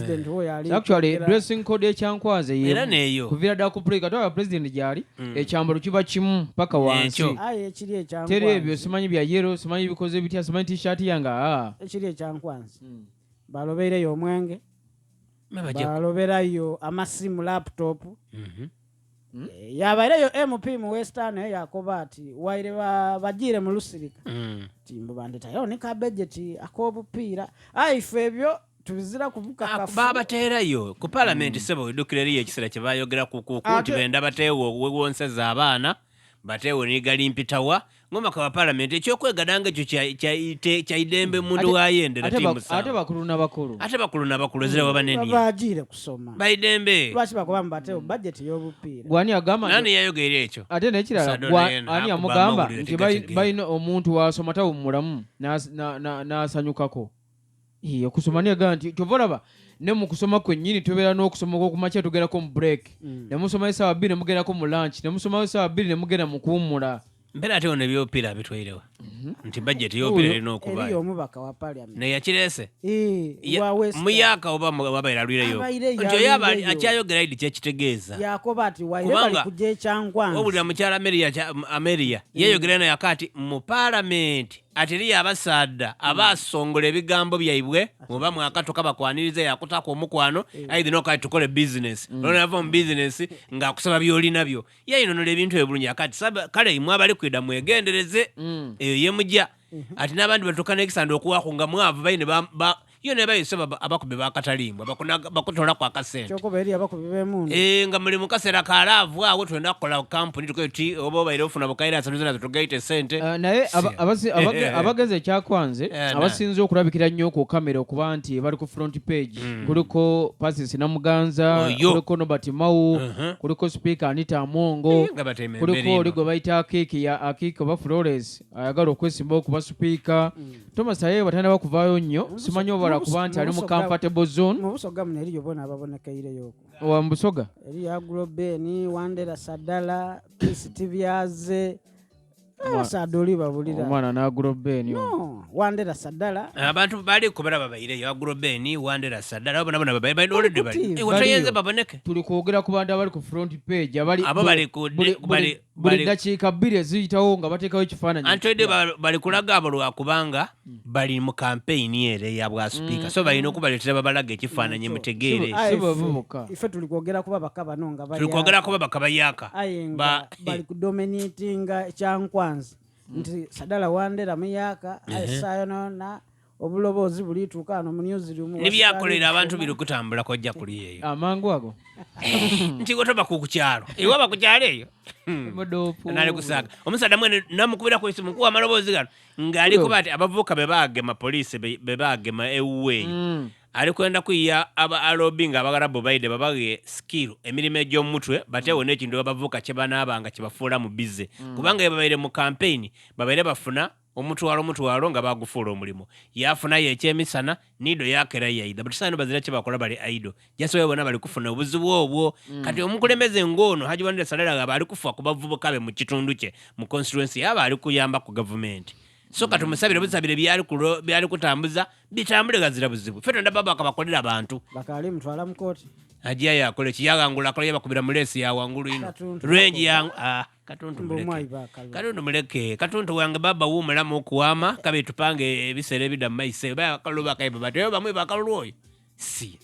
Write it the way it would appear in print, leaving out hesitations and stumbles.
president wo yali actually dressing code ekyankwaze era neyo kuvira da ku play katoa president jali ekyambalo kiba kimu paka wansi ekiri ekyankwaze tere ebyo simanyi bya yellow simanyi bikoze bitya simanyi t-shirt yanga ekiri ekyankwaze balobeireyo omwenge baloberayo amasimu laptop yabaireyo MP mu Western yakoba ati waire bajire mu Lusirika timbo bandetayo ne ka budget akobupira ife ebyo tubizira kuvuka kafu baba terayo ku parliament sebo dokireri ekisera kye bayogera ku kuti benda batewo wewonseza abaana batewo ni gali mpitawa ngoma kwa parliament ekyokwegadanga ekyo kya idembe mundu wayendera timu sa ate bakulu n'abakulu zira wabaneni bajire kusoma baidembe lwaki bakobamba batewo budget y'obupira gwani agamba nani yayogera ekyo ate nekirala ani amugamba nti bayina omuntu wasoma tawo mulamu n'asanyukako okusoma niyagaa nti tovolaba ne mu kusoma kwennyini tubeera n'okusoma kw'okumakya tugerako mu break ne musoma essaawa 2 ne mugerako mu lunch ne musoma essaawa 2 ne mugenda mu kuwummula mbera ate ono eby'opiira bitwairewa nti budget y'opiira erina okuba eriyo omubaka wa parliament naye yakirese muyaka oba wabaira lwireyo nti oyo akyayogera idi kyekitegeeza yakoba ati waire bali kujja ekyankwanzi wabulira mukyala Ameriya yeyogera naye akati mu parliament ateri abasadda abasongola ebigambo byaibwe muba mwakatoka bakwaniriza yakutaka omukwano aidha nokati tukole business nona ava mu business nga kusaba byoli nabyo yayinonole ebintu ebulungi akati saba kale imwe abali kwida mwegendereze ye mujja ati n'abandi batokana ekisando okuwako nga mwavu bayine yo ne bayisaba abakube bakatalimbwa bakutola kwa kasente choko beri abakube bemundu nga muli mukasera kalavu awo twenda kukola company tuketi obo bayire ofuna bukaira sanuzana tugaite sente naye abageze ekyakwanze abasinze okulabikira nnyo ku kamera okuba nti bali ku front page kuliko Pasis Namuganza kuliko Nobert Mau kuliko speaker Anita Amongo kuliko oligo bayita akiki oba Flores ayagala okwesimba okuba speaker Thomas Aye batanda bakuvaayo nnyo simanyi kuba nti ali mu comfortable zone mu Busoga mune eriyo bona ababonekaire yoko wa Busoga eri Agrobeni Wandera Sadala Christivyaze Sadoli babulira omwana na Agrobeni no Wandera Sadala abantu bali kubera babaire yo Agrobeni Wandera Sadala bona babaire already bali utayenze baboneke tuli kwogera ku bantu abali ku front page abali bali dakiika 2 eziyitawo nga bateekawo ekifaananyi antwede bali kulaga abo lwakubanga bali mu campaign ere ya bwa speaker so balina okubaleetera babalaga ekifaananyi mutegeere ife tuli kwogera kuba bakaba nonga bali tuli kwogera kuba bakaba yaka bali ku dominatinga ekyankwanzi nti Sadala Wandera muyaka asayo na obulobozi bulituuka ano mu newsroom nibyakolera abantu birukutambula kojja kuli eyo amangu ago nti gotoba ku kukyalo iwaba kukyalo eyo nali kusaka omusada mwene namukubira ku isimu kuwa malobozi gano ngali kubati abavuka bebagema police bebagema ewuwe ali kwenda kuya aba alobinga abagarabo baide babage skill emirime gyo mutwe batewo n'ekintu abavuka kyebanabanga kibafuula mu bize kubanga babaire mu campaign babaire bafuna omutwalo nga bagufuula omulimo yafuna yekyemisana nido yakera yaida but sano bazira kye bakola bali aido jasoye bona bali kufuna obuzibu obwo kati omukulemeze ngono Haji Wandera Sadala nga bali kufa kubavubukabe mu kitundu kye mu constituency yaba ali kuyamba ku government so kati musabire busabire byali kutambuza bitambule gazira buzibu feto ndababa akabakolera abantu bakali mutwala mukoti ajia yakole kiyagangula akole yabakubira mulesi ya wangulu ino range ya katuntu muleke katuntu wange baba wumulamu okuwama kabe tupange ebisere bida maise ba kaluba kaiba bateyo bamwe bakalulwoyo si